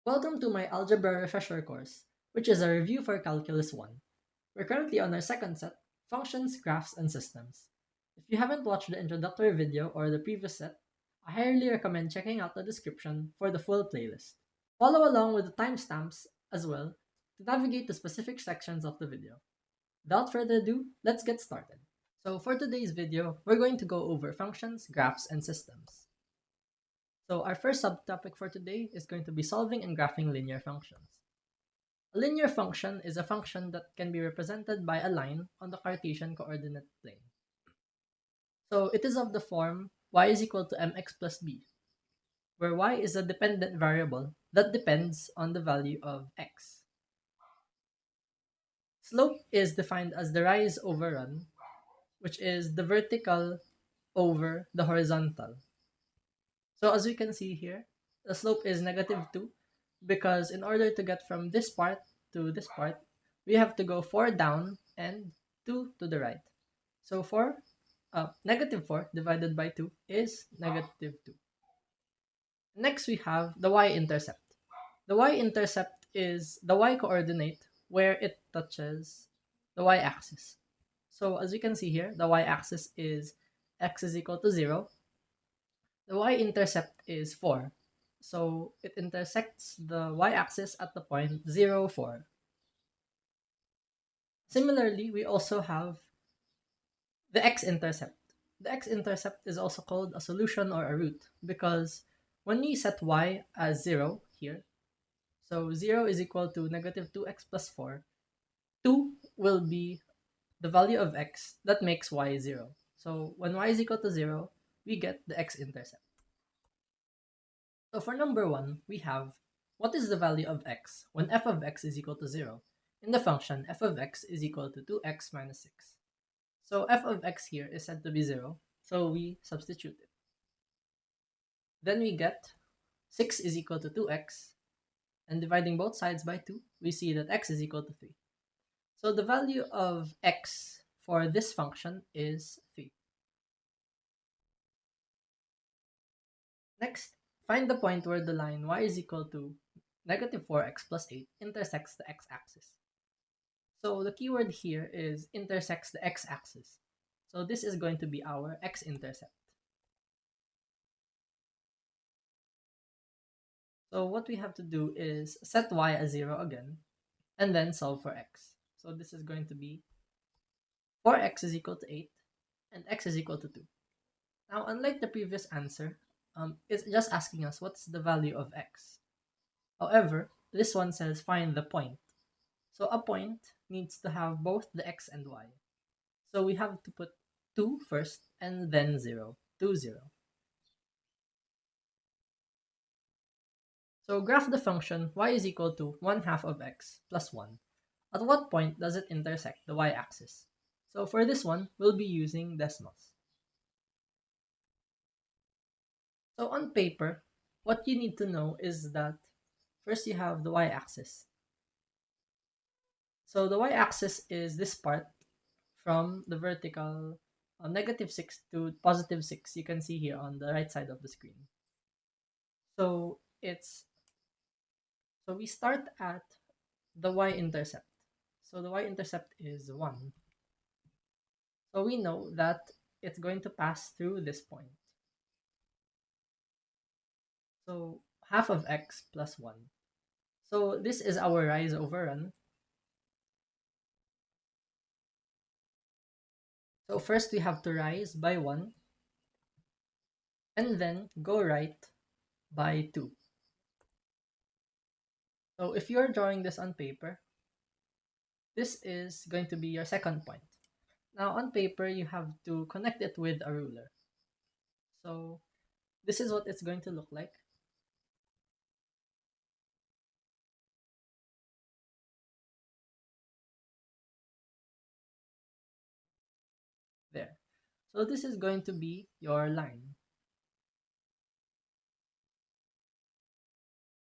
Welcome to my Algebra refresher course, which is a review for Calculus 1. We're currently on our second set, Functions, Graphs, and Systems. If you haven't watched the introductory video or the previous set, I highly recommend checking out the description for the full playlist. Follow along with the timestamps as well to navigate the specific sections of the video. Without further ado, let's get started. So for today's video, we're going to go over functions, graphs, and systems. So our first subtopic for today is going to be solving and graphing linear functions. A linear function is a function that can be represented by a line on the Cartesian coordinate plane. So it is of the form y is equal to mx plus b, where y is a dependent variable that depends on the value of x. Slope is defined as the rise over run, which is the vertical over the horizontal. So as we can see here, the slope is -2 because in order to get from this part to this part, we have to go 4 down and 2 to the right. So -4 divided by 2 is -2. Next we have the y-intercept. The y-intercept is the y-coordinate where it touches the y-axis. So as we can see here, the y-axis is x is equal to 0. The y-intercept is 4. So it intersects the y-axis at the point 0, 4. Similarly, we also have the x-intercept. The x-intercept is also called a solution or a root because when we set y as 0 here, so 0 is equal to -2x plus 4, 2 will be the value of x that makes y 0. So when y is equal to 0, we get the x-intercept. So for number 1, we have what is the value of x when f of x is equal to 0 in the function f of x is equal to 2x minus 6. So f of x here is said to be 0, so we substitute it. Then we get 6 is equal to 2x, and dividing both sides by 2, we see that x is equal to 3. So the value of x for this function is 3. Next, find the point where the line y is equal to -4x plus 8 intersects the x-axis. So the keyword here is intersects the x-axis. So this is going to be our x-intercept. So what we have to do is set y as 0 again, and then solve for x. So this is going to be 4x is equal to 8, and x is equal to 2. Now, unlike the previous answer, it's just asking us what's the value of x. However, this one says find the point. So a point needs to have both the x and y. So we have to put 2 first and then 0, 2, 0. So graph the function y is equal to 1/2 of x plus 1. At what point does it intersect the y-axis? So for this one, we'll be using decimals. So on paper, what you need to know is that first you have the y-axis. So the y-axis is this part from the vertical -6 to +6. You can see here on the right side of the screen. So we start at the y-intercept. So the y-intercept is 1. So we know that it's going to pass through this point. So half of x plus 1. So this is our rise over run. So first we have to rise by 1 and then go right by 2. So if you're drawing this on paper, this is going to be your second point. Now on paper, you have to connect it with a ruler. So this is what it's going to look like. There. So this is going to be your line.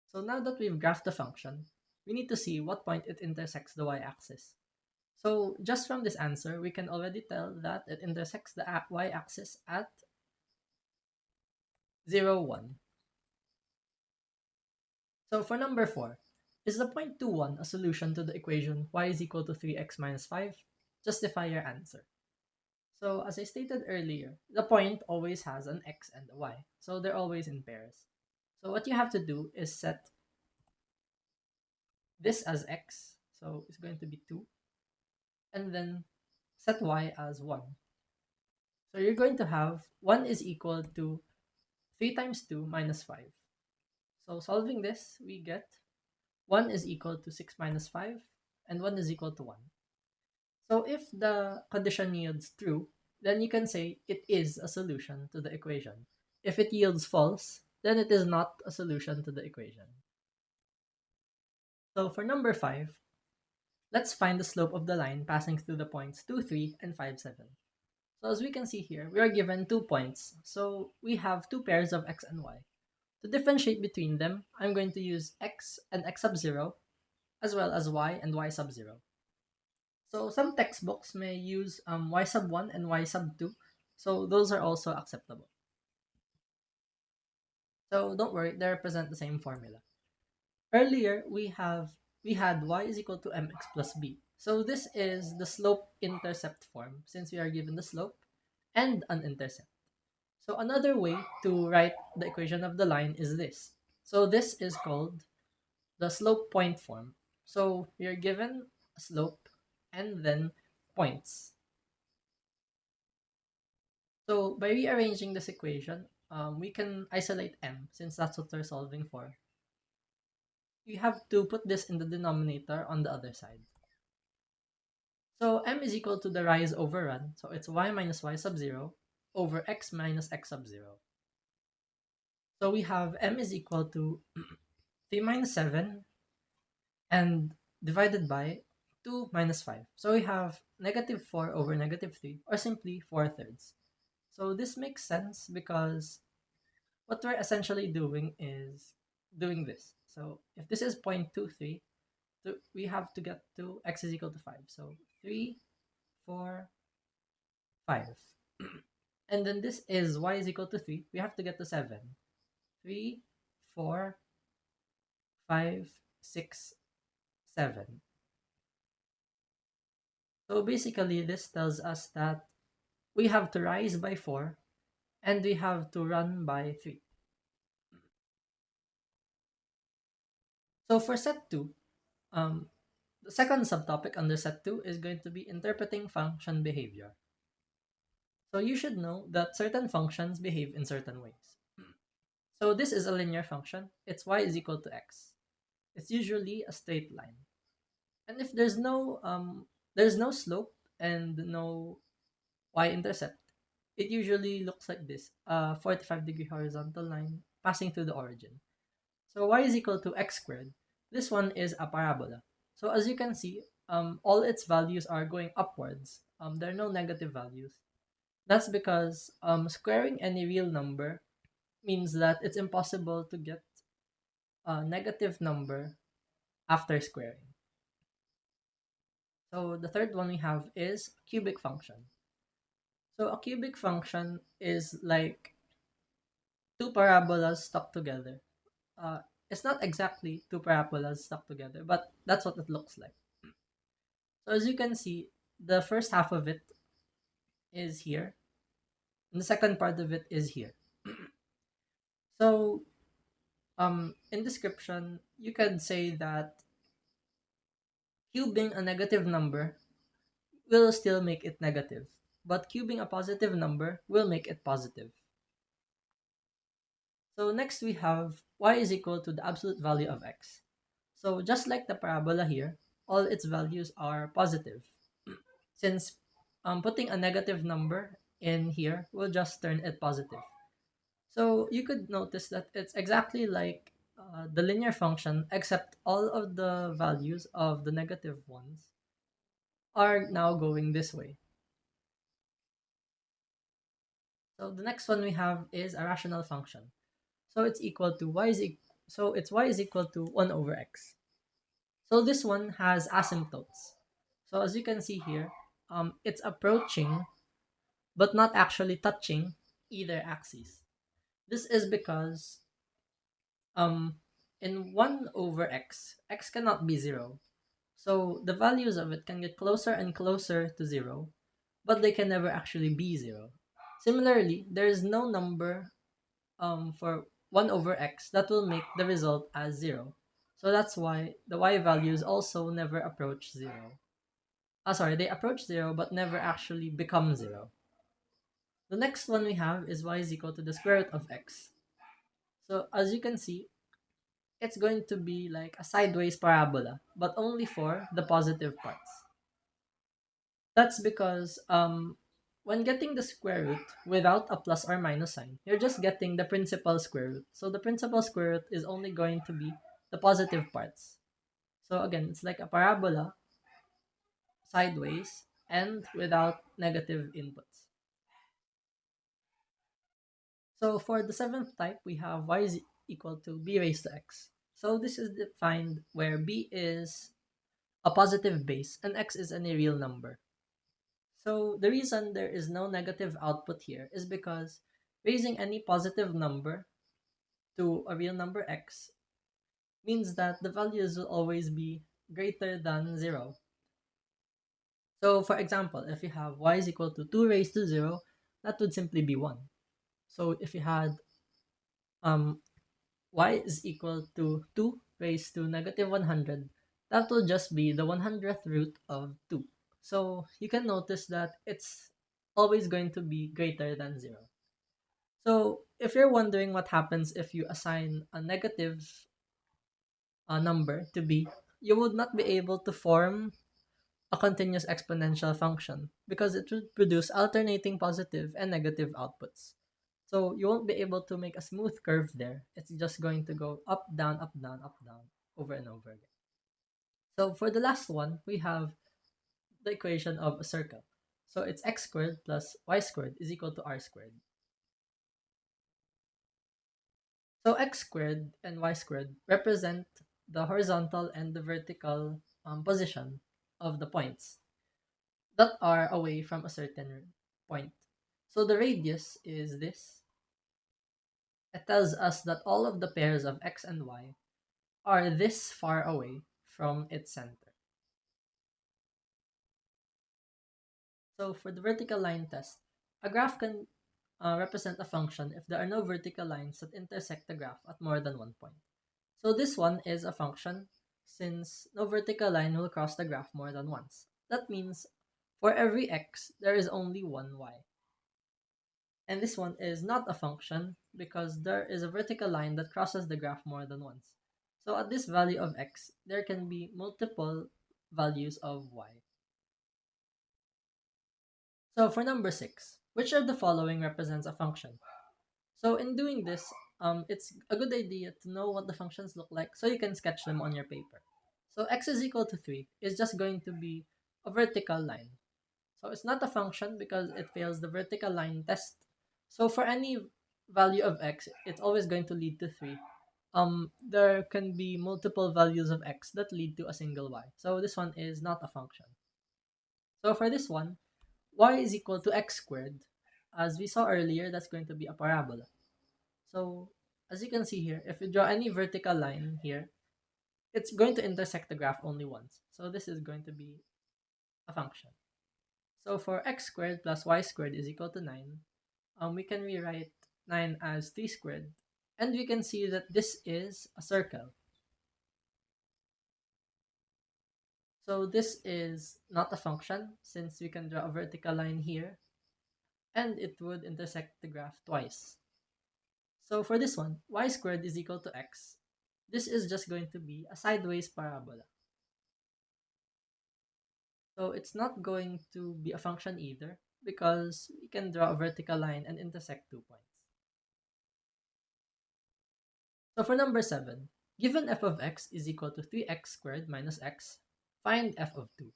So now that we've graphed the function, we need to see what point it intersects the y-axis. So just from this answer, we can already tell that it intersects the y-axis at 0, 1. So for number 4, is the point 21 a solution to the equation y is equal to 3x minus 5? Justify your answer. So as I stated earlier, the point always has an x and a y. So they're always in pairs. So what you have to do is set this as x. So it's going to be 2. And then set y as 1. So you're going to have 1 is equal to 3 times 2 minus 5. So solving this, we get 1 is equal to 6 minus 5, and 1 is equal to 1. So if the condition yields true, then you can say it is a solution to the equation. If it yields false, then it is not a solution to the equation. So for number 5, let's find the slope of the line passing through the points 2, 3, and 5, 7. So as we can see here, we are given 2 points. So we have 2 pairs of x and y. To differentiate between them, I'm going to use x and x sub 0, as well as y and y sub 0. So some textbooks may use y sub 1 and y sub 2, so those are also acceptable. So don't worry, they represent the same formula. Earlier, we had y is equal to mx plus b. So this is the slope-intercept form, since we are given the slope and an intercept. So another way to write the equation of the line is this. So this is called the slope point form. So we are given a slope and then points. So by rearranging this equation, we can isolate m, since that's what we're solving for. We have to put this in the denominator on the other side. So m is equal to the rise over run, so it's y minus y sub 0 over x minus x sub 0. So we have m is equal to 3 minus 7 and divided by 2 minus 5. So we have negative 4 over negative 3, or simply 4 thirds. So this makes sense because what we're essentially doing is doing this. So if this is 0.23, we have to get to x is equal to 5. So 3, 4, 5. And then this is y is equal to 3. We have to get to 7. 3, 4, 5, 6, 7. So basically, this tells us that we have to rise by 4 and we have to run by 3. So for set 2, the second subtopic under set 2 is going to be interpreting function behavior. So you should know that certain functions behave in certain ways. So this is a linear function. It's y is equal to x. It's usually a straight line. And if there's no slope and no y-intercept, it usually looks like this, a 45-degree horizontal line passing through the origin. So y is equal to x squared. This one is a parabola. So as you can see, all its values are going upwards. There are no negative values. That's because squaring any real number means that it's impossible to get a negative number after squaring. So the third one we have is cubic function. So a cubic function is like two parabolas stuck together. Uh, it's not exactly two parabolas stuck together, but that's what it looks like. So as you can see, the first half of it is here, and the second part of it is here. So in description, you can say that cubing a negative number will still make it negative, but cubing a positive number will make it positive. So next we have y is equal to the absolute value of x. So just like the parabola here, all its values are positive. Since putting a negative number in here will just turn it positive. So you could notice that it's exactly like the linear function, except all of the values of the negative ones are now going this way. So the next one we have is a rational function. So it's equal to so it's y is equal to 1 over x. So this one has asymptotes. So as you can see here, it's approaching but not actually touching either axis. This is because um, in 1 over x, x cannot be 0. So the values of it can get closer and closer to 0, but they can never actually be 0. Similarly, there is no number for 1 over x that will make the result as 0. So that's why the y values also never approach 0. Sorry, they approach 0 but never actually become 0. The next one we have is y is equal to the square root of x. So as you can see, it's going to be like a sideways parabola, but only for the positive parts. That's because when getting the square root without a plus or minus sign, you're just getting the principal square root. So the principal square root is only going to be the positive parts. So again, it's like a parabola sideways and without negative inputs. So for the seventh type, we have y is equal to b raised to x. So this is defined where b is a positive base and x is any real number. So the reason there is no negative output here is because raising any positive number to a real number x means that the values will always be greater than 0. So for example, if you have y is equal to 2 raised to 0, that would simply be 1. So if you had um, y is equal to 2 raised to negative 100, that will just be the 100th root of 2. So you can notice that it's always going to be greater than 0. So if you're wondering what happens if you assign a negative number to b, you would not be able to form a continuous exponential function because it would produce alternating positive and negative outputs. So you won't be able to make a smooth curve there. It's just going to go up, down, up, down, up, down, over and over again. So for the last one, we have the equation of a circle. So it's x squared plus y squared is equal to r squared. So x squared and y squared represent the horizontal and the vertical position of the points that are away from a certain point. So the radius is this. It tells us that all of the pairs of x and y are this far away from its center. So for the vertical line test, a graph can represent a function if there are no vertical lines that intersect the graph at more than one point. So this one is a function since no vertical line will cross the graph more than once. That means for every x, there is only one y. And this one is not a function because there is a vertical line that crosses the graph more than once. So at this value of x, there can be multiple values of y. So for number 6, which of the following represents a function? So in doing this, it's a good idea to know what the functions look like so you can sketch them on your paper. So x is equal to 3 is just going to be a vertical line. So it's not a function because it fails the vertical line test. So for any value of x, it's always going to lead to 3. There can be multiple values of x that lead to a single y. So this one is not a function. So for this one, y is equal to x squared. As we saw earlier, that's going to be a parabola. So as you can see here, if you draw any vertical line here, it's going to intersect the graph only once. So this is going to be a function. So for x squared plus y squared is equal to 9, we can rewrite 9 as 3 squared. And we can see that this is a circle. So this is not a function since we can draw a vertical line here and it would intersect the graph twice. So for this one, y squared is equal to x. This is just going to be a sideways parabola. So it's not going to be a function either because we can draw a vertical line and intersect 2 points. So for number 7, given f of x is equal to 3x squared minus x, find f of 2.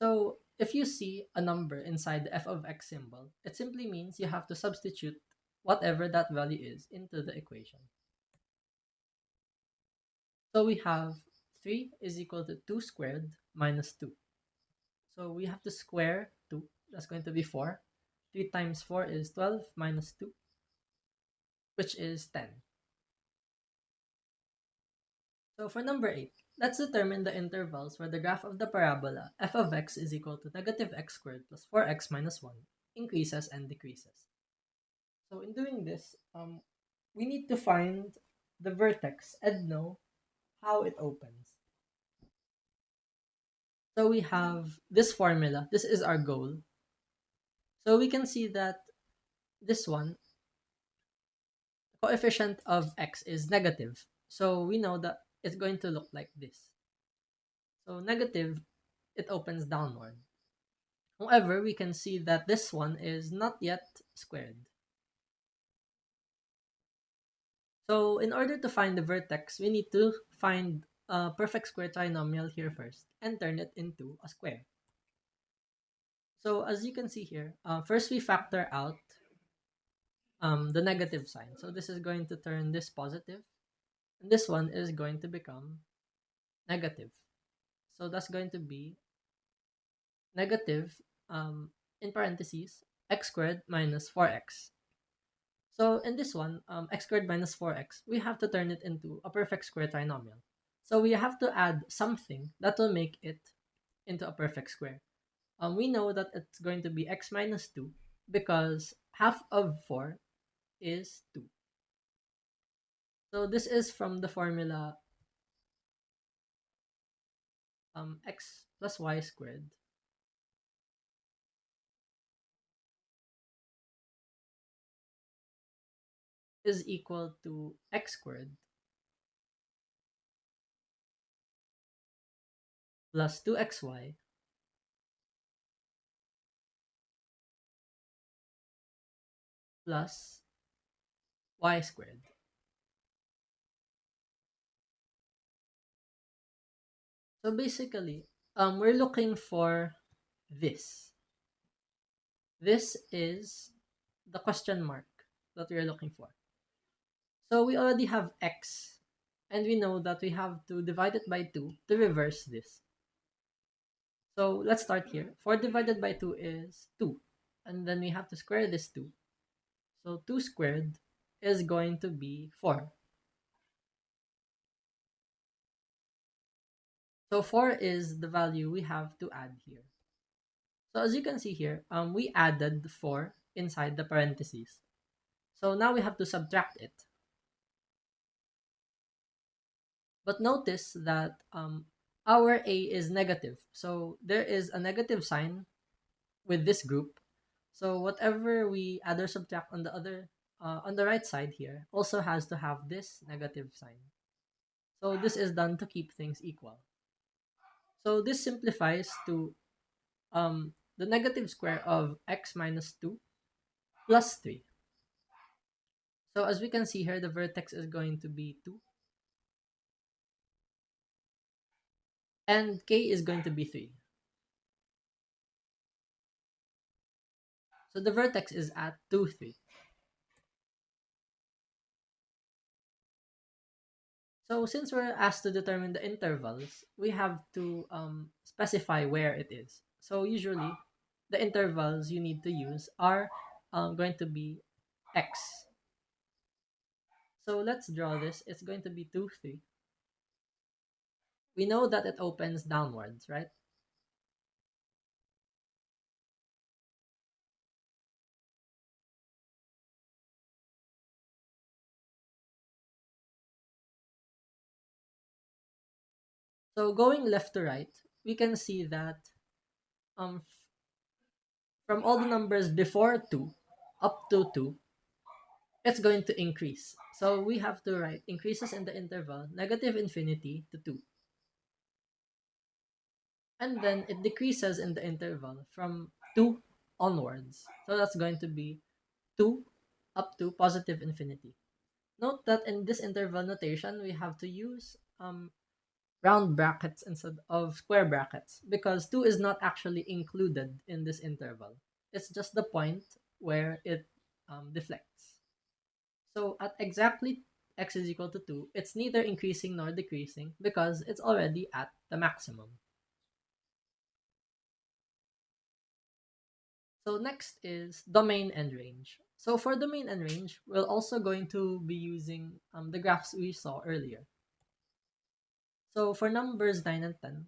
So if you see a number inside the f of x symbol, it simply means you have to substitute whatever that value is into the equation. So we have 3 is equal to 2 squared minus 2. So we have to square 2. That's going to be 4. 3 times 4 is 12 minus 2, which is 10. So for number 8, let's determine the intervals where the graph of the parabola f of x is equal to negative x squared plus 4x minus 1 increases and decreases. So in doing this, we need to find the vertex and know how it opens. So we have this formula. This is our goal. So we can see that this one, the coefficient of x is negative. So we know that it's going to look like this. So negative, it opens downward. However, we can see that this one is not yet squared. So in order to find the vertex, we need to find a perfect square trinomial here first and turn it into a square. So as you can see here, first we factor out the negative sign. So this is going to turn this positive, and this one is going to become negative. So that's going to be negative, in parentheses, x squared minus 4x. So in this one, x squared minus 4x, we have to turn it into a perfect square trinomial. So we have to add something that will make it into a perfect square. We know that it's going to be x minus 2 because half of 4 is 2. So this is from the formula x plus y squared is equal to x squared plus 2xy plus y squared. So basically, we're looking for this. This is the question mark that we're looking for. So we already have x, and we know that we have to divide it by 2 to reverse this. So let's start here. 4 divided by 2 is 2. And then we have to square this 2. So 2 squared is going to be 4. So 4 is the value we have to add here. So as you can see here, we added 4 inside the parentheses. So now we have to subtract it. But notice that our A is negative. So there is a negative sign with this group. So whatever we add or subtract on the other, on the right side here, also has to have this negative sign. So this is done to keep things equal. So this simplifies to the negative square of x minus 2 plus 3. So as we can see here, the vertex is going to be 2 and k is going to be 3. So the vertex is at 2, 3. So since we're asked to determine the intervals, we have to specify where it is. So usually, the intervals you need to use are going to be x. So let's draw this. It's going to be 2, 3. We know that it opens downwards, right? So going left to right, we can see that from all the numbers before 2 up to 2, it's going to increase. So we have to write increases in the interval negative infinity to 2. And then it decreases in the interval from 2 onwards. So that's going to be 2 up to positive infinity. Note that in this interval notation, we have to use round brackets instead of square brackets because 2 is not actually included in this interval. It's just the point where it deflects. So at exactly x is equal to 2, it's neither increasing nor decreasing because it's already at the maximum. So next is domain and range. So for domain and range, we're also going to be using the graphs we saw earlier. So for numbers 9 and 10,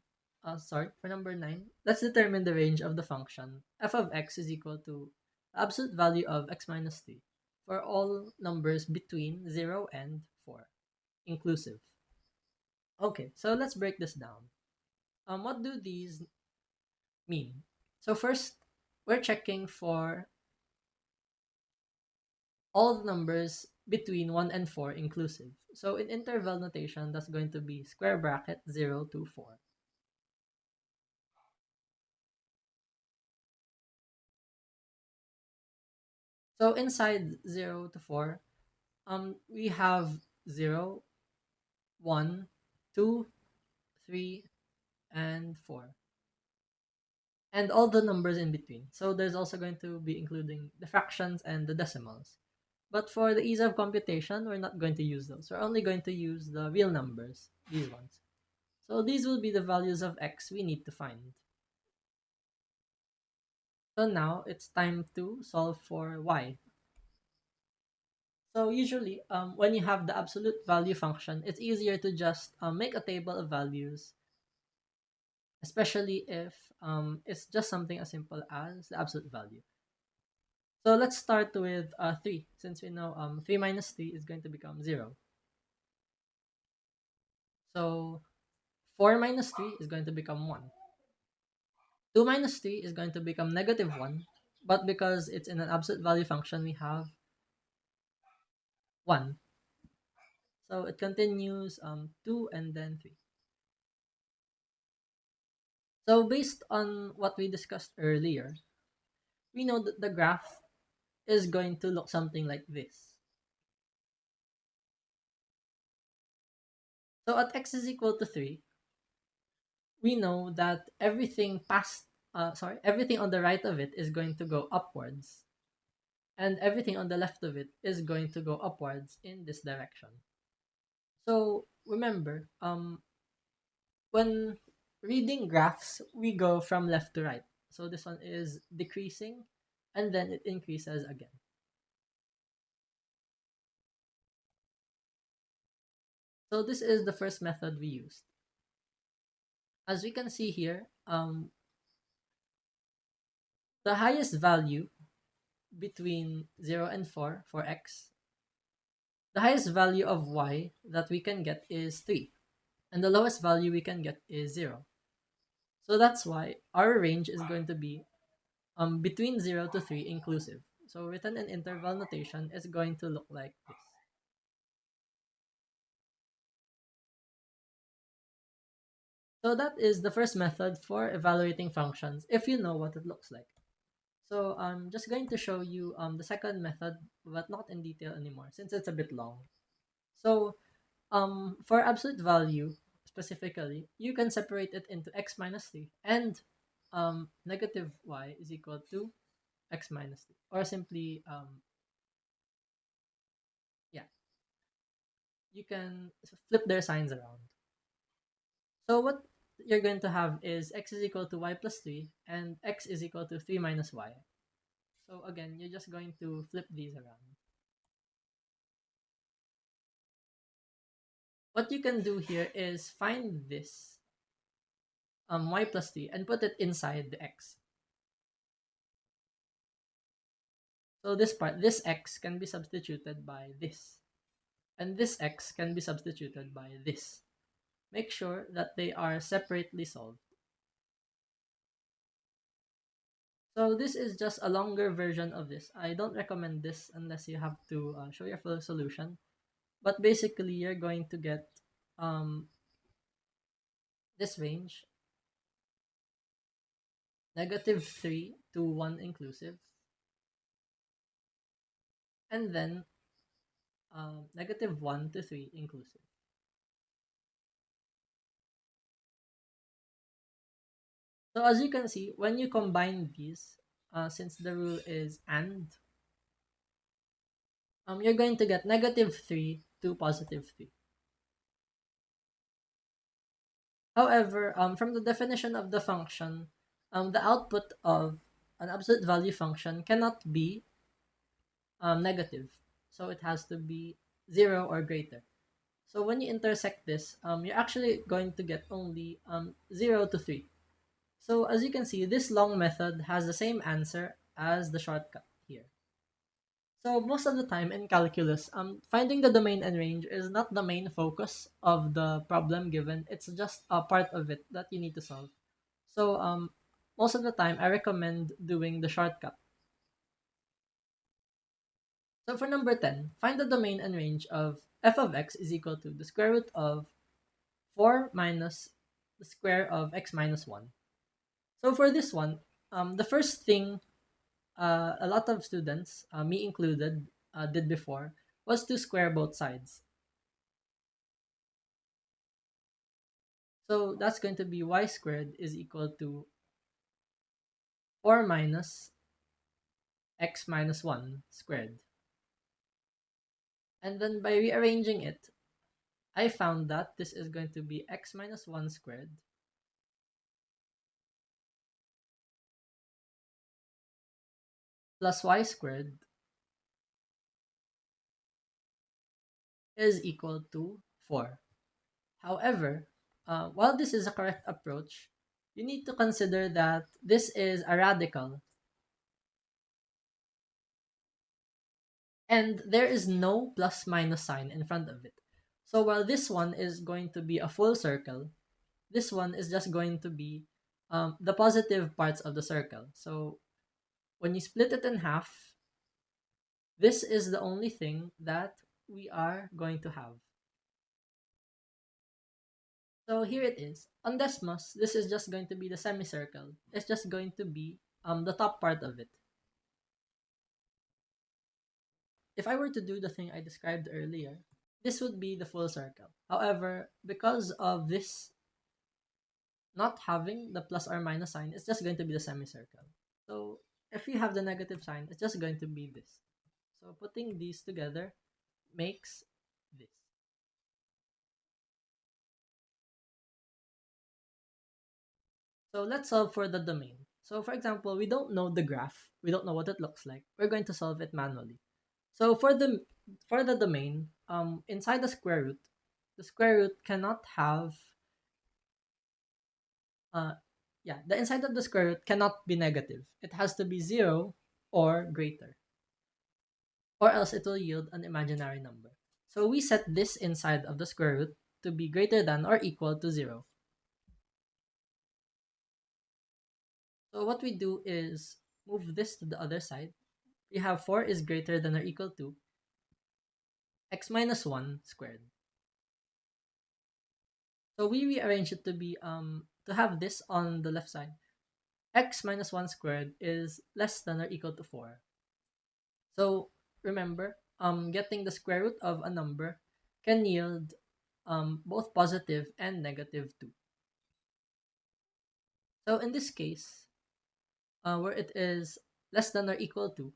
for number 9, let's determine the range of the function f of x is equal to the absolute value of x minus 3 for all numbers between 0 and 4, inclusive. Okay, so let's break this down. What do these mean? So first, we're checking for all the numbers between 1 and 4 inclusive. So in interval notation, that's going to be square bracket 0 to 4. So inside 0 to 4, we have 0, 1, 2, 3, and 4. And all the numbers in between. So there's also going to be including the fractions and the decimals. But for the ease of computation, we're not going to use those. We're only going to use the real numbers, these ones. So these will be the values of x we need to find. So now it's time to solve for y. So usually, when you have the absolute value function, it's easier to just make a table of values, especially if it's just something as simple as the absolute value. So let's start with 3, since we know 3 minus 3 is going to become 0. So 4 minus 3 is going to become 1. 2 minus 3 is going to become negative 1, but because it's in an absolute value function, we have 1. So it continues 2 and then 3. So based on what we discussed earlier, we know that the graph is going to look something like this. So at x is equal to 3, we know that everything on the right of it is going to go upwards, and everything on the left of it is going to go upwards in this direction. So remember, when reading graphs, we go from left to right. So this one is decreasing, and then it increases again. So this is the first method we used. As we can see here, the highest value between 0 and 4 for x, the highest value of y that we can get is 3, and the lowest value we can get is 0. So that's why our range is going to be between 0 to 3 inclusive. So written in interval notation is going to look like this. So that is the first method for evaluating functions if you know what it looks like. So I'm just going to show you the second method, but not in detail anymore since it's a bit long. So for absolute value specifically, you can separate it into x minus 3 and negative y is equal to x minus 3. Or simply, yeah, you can flip their signs around. So what you're going to have is x is equal to y plus 3 and x is equal to 3 minus y. So again, you're just going to flip these around. What you can do here is find this y plus 3 and put it inside the x. So this part, this x can be substituted by this. And this x can be substituted by this. Make sure that they are separately solved. So this is just a longer version of this. I don't recommend this unless you have to show your full solution. But basically, you're going to get this range, negative 3 to 1 inclusive, and then negative 1 to 3 inclusive. So as you can see, when you combine these, since the rule is AND, you're going to get negative 3 to positive 3. However, from the definition of the function, the output of an absolute value function cannot be negative. So it has to be 0 or greater. So when you intersect this, you're actually going to get only 0 to 3. So as you can see, this long method has the same answer as the shortcut here. So most of the time in calculus, finding the domain and range is not the main focus of the problem given. It's just a part of it that you need to solve. So most of the time, I recommend doing the shortcut. So for number 10, find the domain and range of f of x is equal to the square root of 4 minus the square of x minus 1. So for this one, the first thing a lot of students, me included, did before was to square both sides. So that's going to be y squared is equal to 4 minus x minus 1 squared. And then by rearranging it, I found that this is going to be x minus 1 squared plus y squared is equal to 4. However, while this is a correct approach, you need to consider that this is a radical and there is no plus minus sign in front of it. So while this one is going to be a full circle, this one is just going to be the positive parts of the circle. So when you split it in half, this is the only thing that we are going to have. So here it is. On Desmos, this is just going to be the semicircle. It's just going to be the top part of it. If I were to do the thing I described earlier, this would be the full circle. However, because of this not having the plus or minus sign, it's just going to be the semicircle. So if you have the negative sign, it's just going to be this. So putting these together makes this. So let's solve for the domain. So for example, we don't know the graph. We don't know what it looks like. We're going to solve it manually. So for the domain, inside the square root cannot have uh yeah, the inside of the square root cannot be negative. It has to be 0 or greater, or else it will yield an imaginary number. So we set this inside of the square root to be greater than or equal to 0. So what we do is move this to the other side. We have 4 is greater than or equal to x minus 1 squared. So we rearrange it to be to have this on the left side. X minus 1 squared is less than or equal to 4. So remember, getting the square root of a number can yield both positive and negative 2. So in this case, where it is less than or equal to,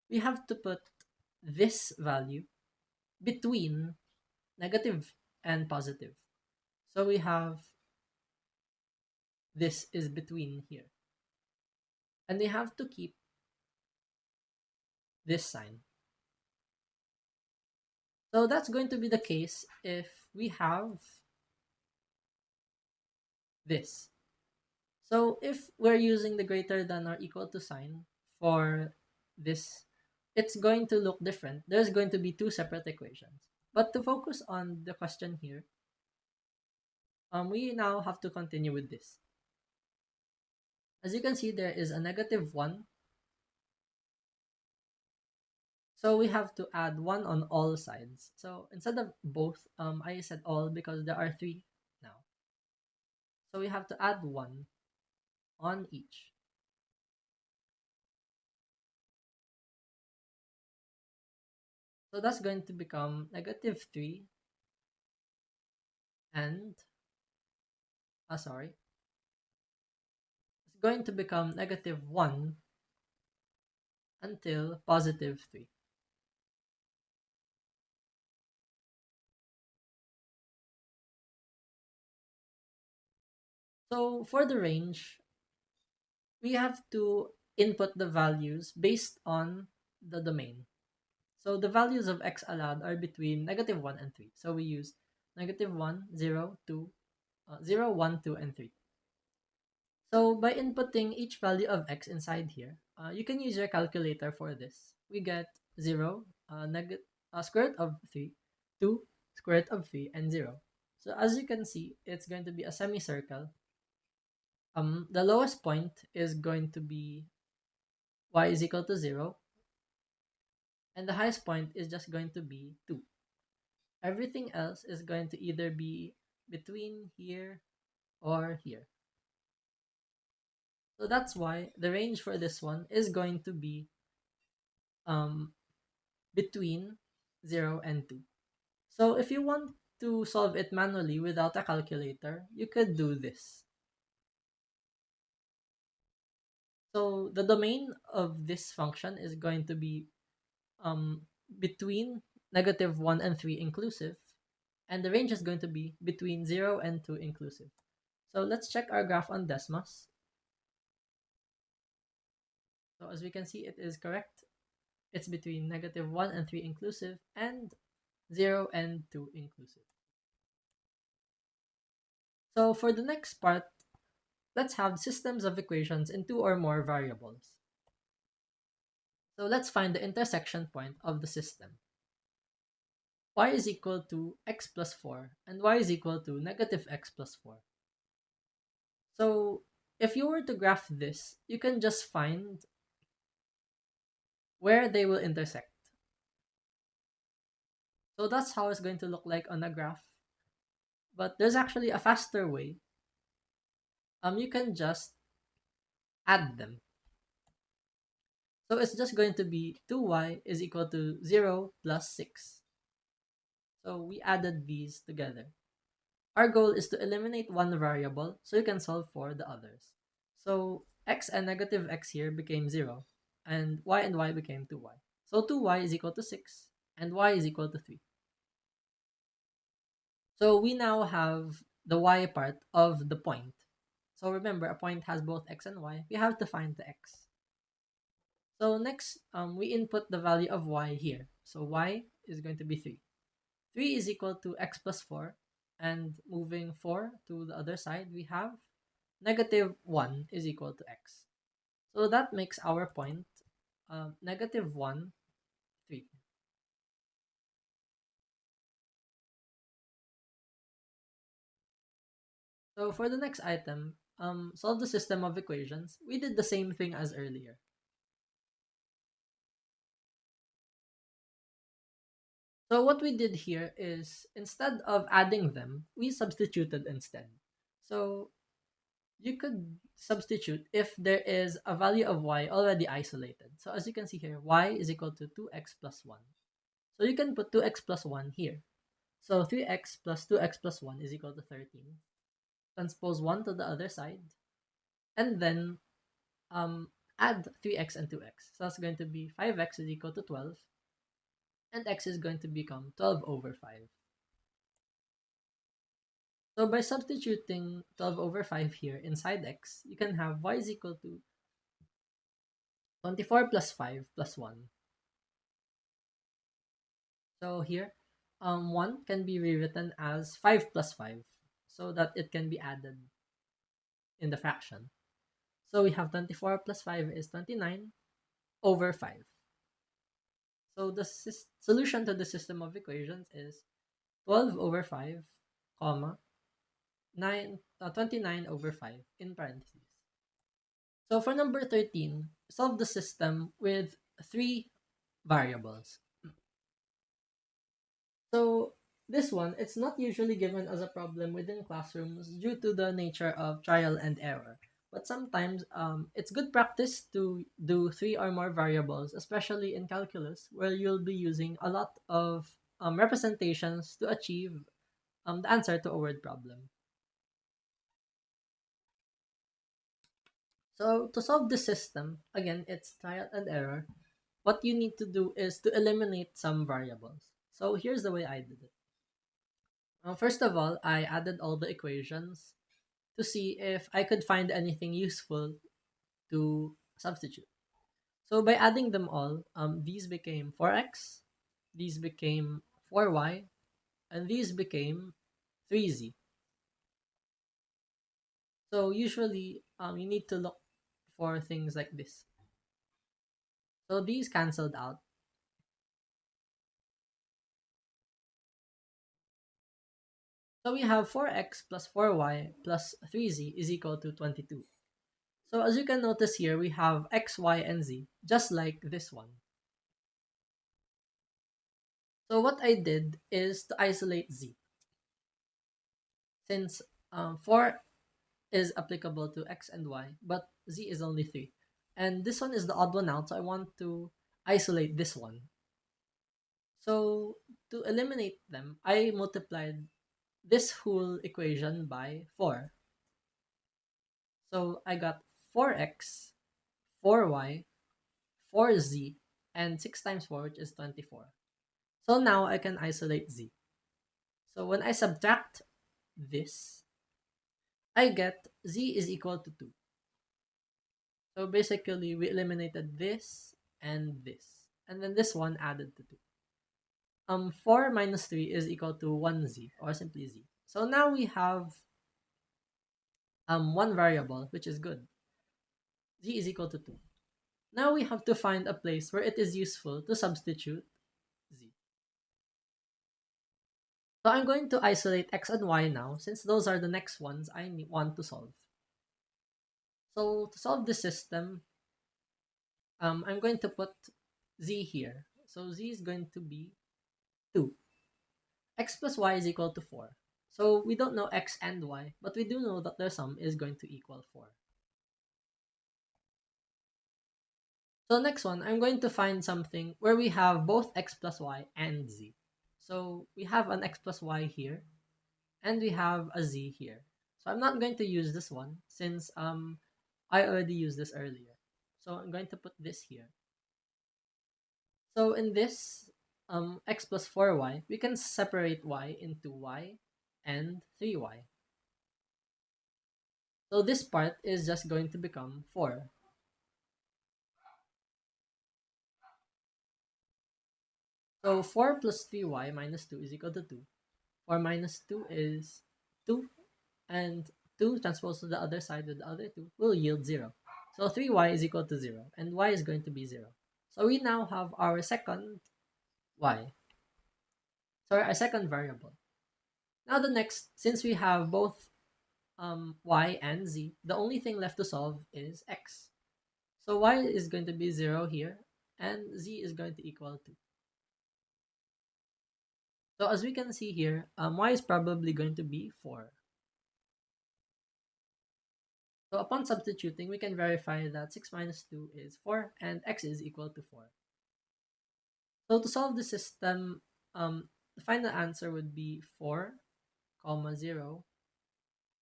we have to put this value between negative and positive. So we have this is between here. And we have to keep this sign. So that's going to be the case if we have this. So if we're using the greater than or equal to sign for this, it's going to look different. There's going to be two separate equations. But to focus on the question here, we now have to continue with this. As you can see, there is a negative 1. So we have to add 1 on all sides. So instead of both, I said all because there are 3 now. So we have to add 1 on each. So that's going to become negative 3 and, sorry, it's going to become negative 1 until positive 3. So for the range, we have to input the values based on the domain. So the values of x allowed are between negative 1 and 3. So we use negative 1, 0, 2, 0, 1, 2, and 3. So by inputting each value of x inside here, you can use your calculator for this. We get 0, square root of 3, 2, square root of 3, and 0. So as you can see, it's going to be a semicircle. The lowest point is going to be y is equal to 0, and the highest point is just going to be 2. Everything else is going to either be between here or here. So that's why the range for this one is going to be um, between 0 and 2. So if you want to solve it manually without a calculator, you could do this. So the domain of this function is going to be um, between negative 1 and 3 inclusive, and the range is going to be between 0 and 2 inclusive. So let's check our graph on Desmos. So as we can see, it is correct. It's between negative 1 and 3 inclusive and 0 and 2 inclusive. So for the next part, let's have systems of equations in two or more variables. So let's find the intersection point of the system. Y is equal to x plus 4 and y is equal to negative x plus 4. So if you were to graph this, you can just find where they will intersect. So that's how it's going to look like on a graph. But there's actually a faster way. You can just add them. So it's just going to be 2y is equal to 0 plus 6. So we added these together. Our goal is to eliminate one variable so you can solve for the others. So x and negative x here became 0, and y became 2y. So 2y is equal to 6, and y is equal to 3. So we now have the y part of the point. So remember, a point has both x and y. We have to find the x. So next, we input the value of y here. So y is going to be 3. 3 is equal to x plus 4. And moving 4 to the other side, we have negative 1 is equal to x. So that makes our point negative 1, 3. So for the next item, solve the system of equations. We did the same thing as earlier. So what we did here is, instead of adding them, we substituted instead. So you could substitute if there is a value of y already isolated. So as you can see here, y is equal to 2x plus 1. So you can put 2x plus 1 here. So 3x plus 2x plus 1 is equal to 13. Transpose 1 to the other side. And then add 3x and 2x. So that's going to be 5x is equal to 12. And x is going to become 12 over 5. So by substituting 12 over 5 here inside x, you can have y is equal to 24 plus 5 plus 1. So here, 1 can be rewritten as 5 plus 5 so that it can be added in the fraction. So we have 24 plus 5 is 29 over 5. So the solution to the system of equations is 12 over 5, comma, 29 over 5 in parentheses. So for number 13, solve the system with three variables. So this one, it's not usually given as a problem within classrooms due to the nature of trial and error. But sometimes it's good practice to do three or more variables, especially in calculus, where you'll be using a lot of representations to achieve the answer to a word problem. So to solve this system, again, it's trial and error. What you need to do is to eliminate some variables. So here's the way I did it. First of all, I added all the equations to see if I could find anything useful to substitute. So by adding them all, these became 4x, these became 4y, and these became 3z. So usually, you need to look for things like this. So these canceled out. So we have 4x plus 4y plus 3z is equal to 22. So as you can notice here, we have x, y, and z, just like this one. So what I did is to isolate z. Since 4 is applicable to x and y, but z is only 3. And this one is the odd one out, so I want to isolate this one. So to eliminate them, I multiplied this whole equation by 4. So I got 4x, 4y, 4z, and 6 times 4, which is 24. So now I can isolate z. So when I subtract this, I get z is equal to 2. So basically, we eliminated this and this. And then this one added to 2. 4 minus 3 is equal to 1z, or simply z. So now we have one variable, which is good. Z is equal to 2. Now we have to find a place where it is useful to substitute z. So I'm going to isolate x and y now, since those are the next ones I want to solve. So to solve this system, I'm going to put z here. So z is going to be 2. X plus y is equal to 4. So we don't know x and y, but we do know that their sum is going to equal 4. So next one, I'm going to find something where we have both x plus y and z. So we have an x plus y here, and we have a z here. So I'm not going to use this one since I already used this earlier. So I'm going to put this here. So in this x plus 4y, we can separate y into y and 3y. So this part is just going to become 4. So 4 plus 3y minus 2 is equal to 2. 4 minus 2 is 2. And 2 transposed to the other side with the other 2 will yield 0. So 3y is equal to 0. And y is going to be 0. So we now have our second y. Sorry, our second variable. Now the next, since we have both y and z, the only thing left to solve is x. So y is going to be 0 here, and z is going to equal 2. So as we can see here, y is probably going to be 4. So upon substituting, we can verify that 6 minus 2 is 4, and x is equal to 4. So to solve the system, the final answer would be 4, comma 0,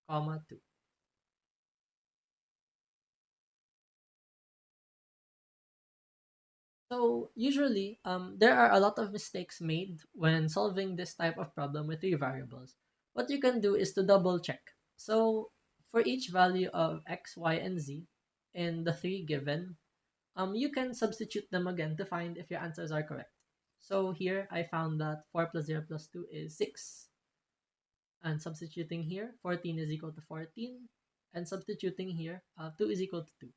comma 2. So usually, there are a lot of mistakes made when solving this type of problem with 3 variables. What you can do is to double check. So for each value of x, y, and z in the 3 given, you can substitute them again to find if your answers are correct. So here I found that 4 plus 0 plus 2 is 6. And substituting here, 14 is equal to 14. And substituting here, 2 is equal to 2.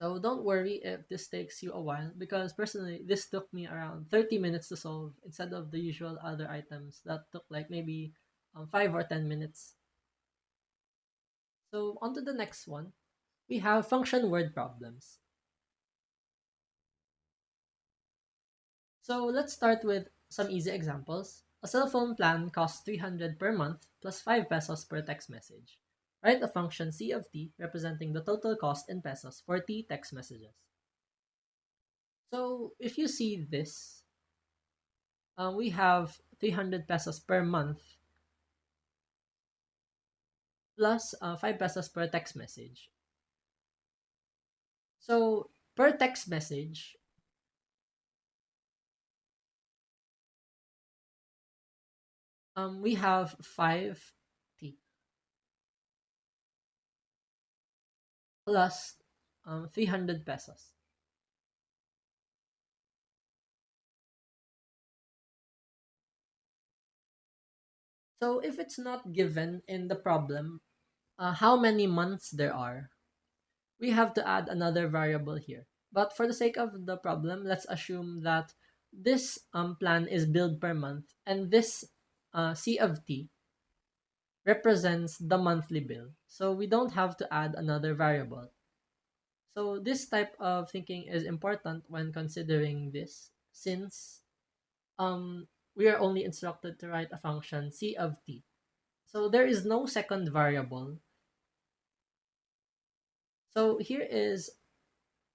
So don't worry if this takes you a while, because personally, this took me around 30 minutes to solve instead of the usual other items that took like maybe 5 or 10 minutes. So on to the next one, we have function word problems. So let's start with some easy examples. A cell phone plan costs 300 per month plus 5 pesos per text message. Write a function C of t representing the total cost in pesos for t text messages. So if you see this, we have 300 pesos per month plus 5 pesos per text message. So per text message, we have 5t plus 300 pesos. So if it's not given in the problem how many months there are, we have to add another variable here. But for the sake of the problem, let's assume that this plan is billed per month, and this C of t represents the monthly bill. So we don't have to add another variable. So this type of thinking is important when considering this, since we are only instructed to write a function C of t. So there is no second variable. So here is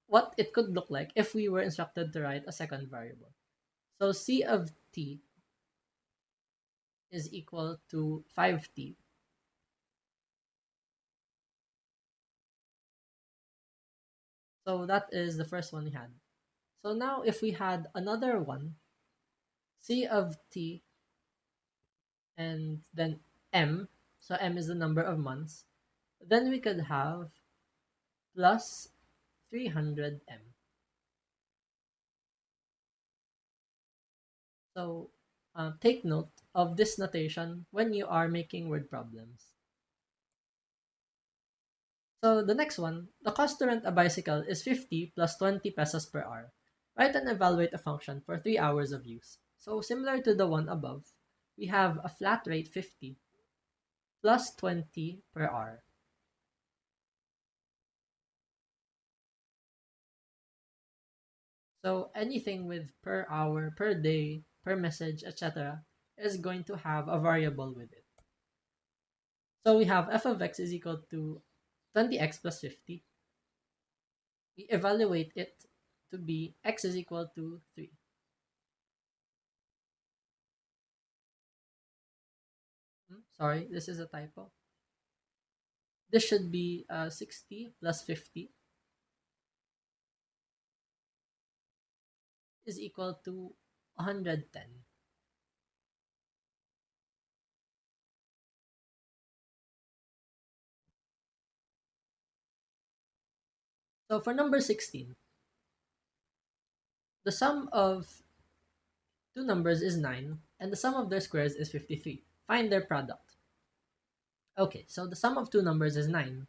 what it could look like if we were instructed to write a second variable. So C of t is equal to 5t. So that is the first one we had. So now if we had another one, C of t and then m, so m is the number of months, then we could have plus 300m. So take note of this notation when you are making word problems. So the next one, the cost to rent a bicycle is 50 plus 20 pesos per hour. Write and evaluate a function for 3 hours of use. So similar to the one above, we have a flat rate 50 plus 20 per hour. So anything with per hour, per day, per message, etc. is going to have a variable with it. So we have f of x is equal to 20x plus 50. We evaluate it to be x is equal to 3. Sorry, this is a typo. This should be 60 plus 50 is equal to 110. So for number 16, the sum of two numbers is 9 and the sum of their squares is 53. Find their product. Okay, so the sum of two numbers is 9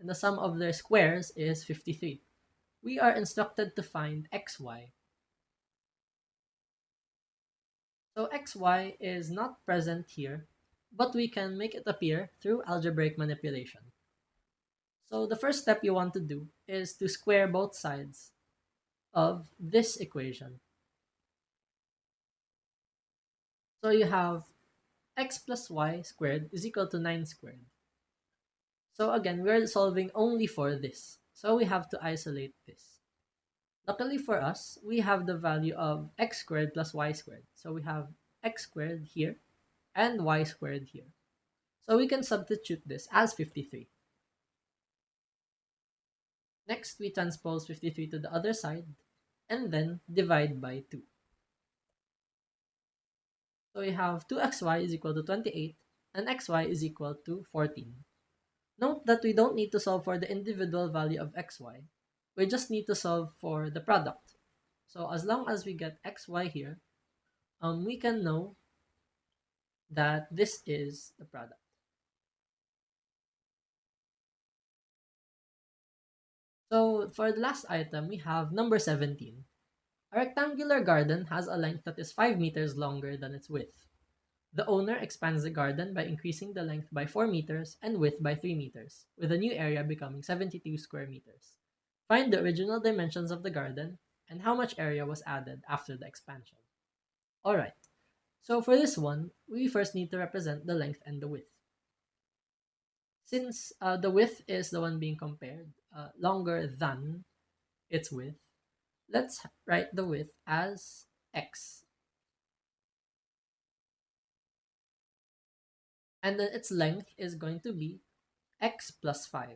and the sum of their squares is 53. We are instructed to find xy. So xy is not present here, but we can make it appear through algebraic manipulation. So the first step you want to do is to square both sides of this equation. So you have x plus y squared is equal to 9 squared. So again, we're solving only for this. So we have to isolate this. Luckily for us, we have the value of x squared plus y squared. So we have x squared here and y squared here. So we can substitute this as 53. Next, we transpose 53 to the other side and then divide by 2. So we have 2xy is equal to 28 and xy is equal to 14. Note that we don't need to solve for the individual value of xy. We just need to solve for the product. So as long as we get xy here, we can know that this is the product. So for the last item, we have number 17. A rectangular garden has a length that is 5 meters longer than its width. The owner expands the garden by increasing the length by 4 meters and width by 3 meters, with the new area becoming 72 square meters. Find the original dimensions of the garden and how much area was added after the expansion. Alright, so for this one, we first need to represent the length and the width. Since the width is the one being compared, longer than its width, let's write the width as x. And then its length is going to be x plus 5.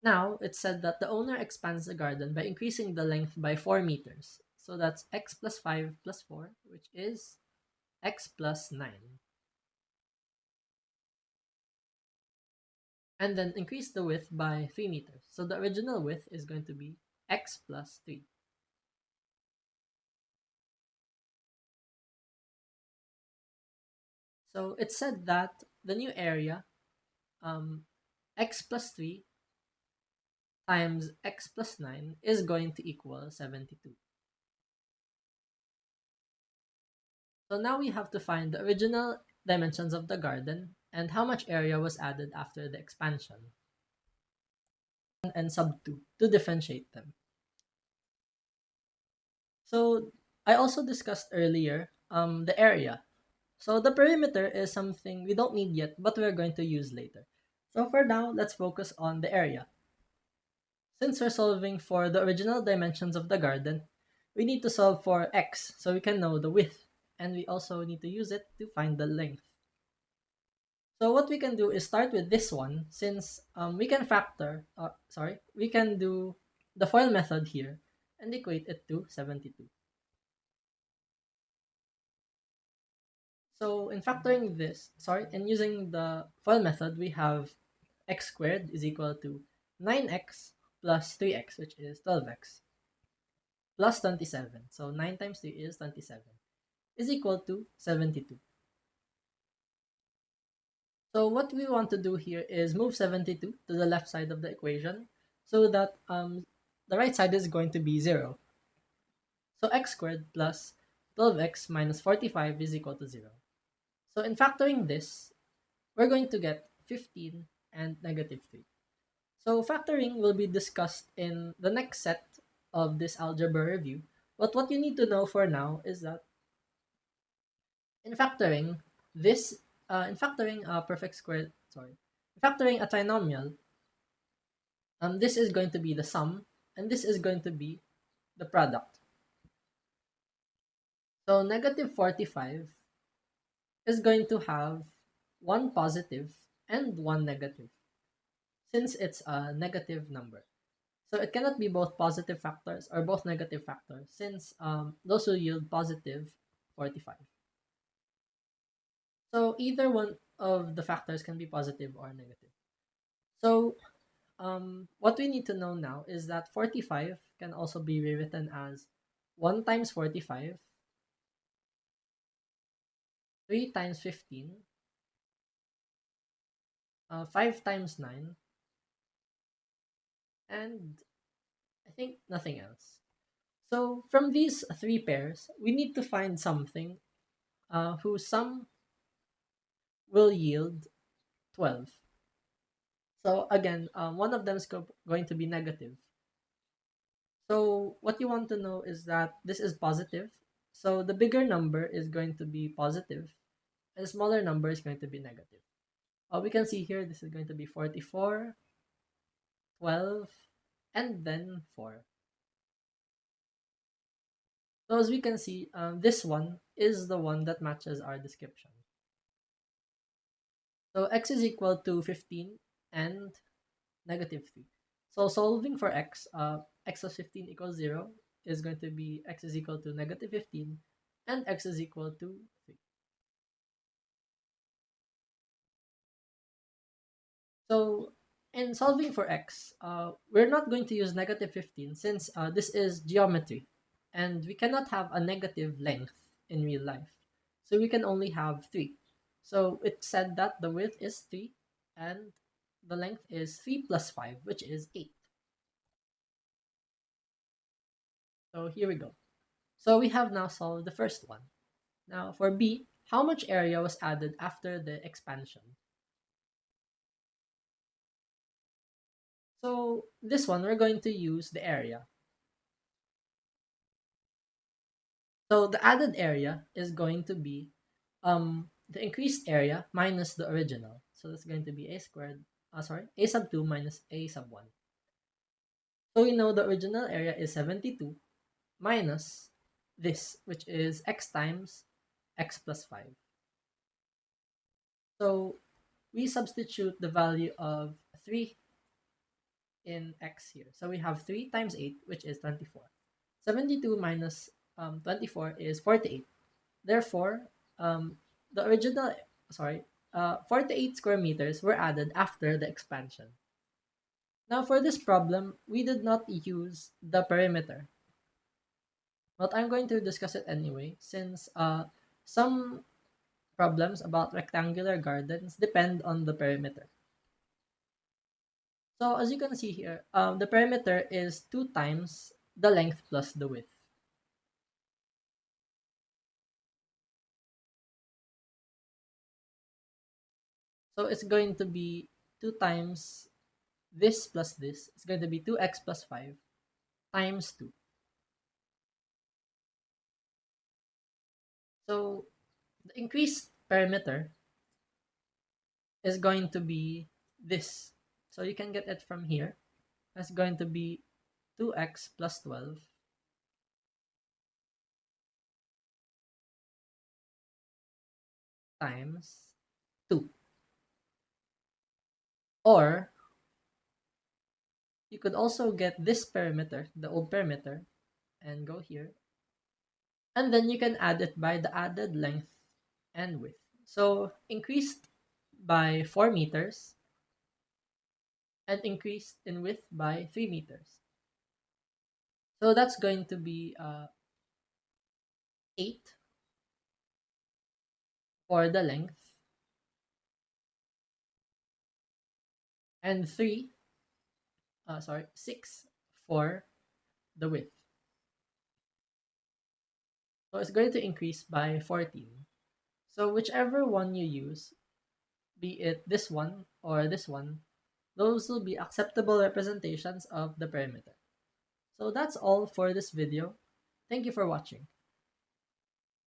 Now, it said that the owner expands the garden by increasing the length by 4 meters. So that's x plus 5 plus 4, which is x plus 9. And then increase the width by 3 meters. So the original width is going to be x plus 3. So it said that the new area, um, x plus 3 times x plus 9 is going to equal 72. So now we have to find the original dimensions of the garden and how much area was added after the expansion, and sub 2 to differentiate them. So I also discussed earlier the area. So the perimeter is something we don't need yet, but we're going to use later. So for now, let's focus on the area. Since we're solving for the original dimensions of the garden, we need to solve for x so we can know the width, and we also need to use it to find the length. So what we can do is start with this one, since we can we can do the FOIL method here and equate it to 72. So in factoring this, in using the FOIL method, we have x squared is equal to 9x plus 3x, which is 12x, plus 27. So 9 times 3 is 27, is equal to 72. So what we want to do here is move 72 to the left side of the equation so that the right side is going to be 0. So x squared plus 12x minus 45 is equal to 0. So in factoring this, we're going to get 15 and negative 3. So factoring will be discussed in the next set of this algebra review. But what you need to know for now is that in factoring this, in factoring a perfect square, in factoring a trinomial, this is going to be the sum, and this is going to be the product. So negative 45 is going to have one positive and one negative, since it's a negative number. So it cannot be both positive factors or both negative factors, since those will yield positive 45. So either one of the factors can be positive or negative. So what we need to know now is that 45 can also be rewritten as 1 times 45, 3 times 15, 5 times 9, and I think nothing else. So from these three pairs, we need to find something whose sum will yield 12. So again, one of them is going to be negative. So what you want to know is that this is positive. So the bigger number is going to be positive, and the smaller number is going to be negative. We can see here this is going to be 44, 12, and then 4. So as we can see, this one is the one that matches our description. So x is equal to 15 and negative 3. So solving for x, x plus 15 equals 0 is going to be x is equal to negative 15 and x is equal to 3. So in solving for x, we're not going to use negative 15 since this is geometry and we cannot have a negative length in real life. So we can only have 3. So it said that the width is 3 and the length is 3 plus 5, which is 8. So here we go. So we have now solved the first one. Now for B, how much area was added after the expansion? So this one, we're going to use the area. So the added area is going to be the increased area minus the original. So that's going to be a squared, a sub 2 minus a sub 1. So we know the original area is 72 minus this, which is x times x plus 5. So we substitute the value of 3 in x here. So we have 3 times 8, which is 24. 72 minus 24 is 48. Therefore, the original, 48 square meters were added after the expansion. Now for this problem, we did not use the perimeter, but I'm going to discuss it anyway since some problems about rectangular gardens depend on the perimeter. So as you can see here, the perimeter is 2 times the length plus the width. So it's going to be 2 times this plus this. It's going to be 2x plus 5 times 2. So the increased perimeter is going to be this. So you can get it from here. That's going to be 2x plus 12 times 2. Or you could also get this perimeter, the old perimeter, and go here. And then you can add it by the added length and width. So increased by 4 meters and increased in width by 3 meters. So that's going to be 8 for the length and 6 for the width. So it's going to increase by 14. So whichever one you use, be it this one or this one, those will be acceptable representations of the perimeter. So that's all for this video. Thank you for watching.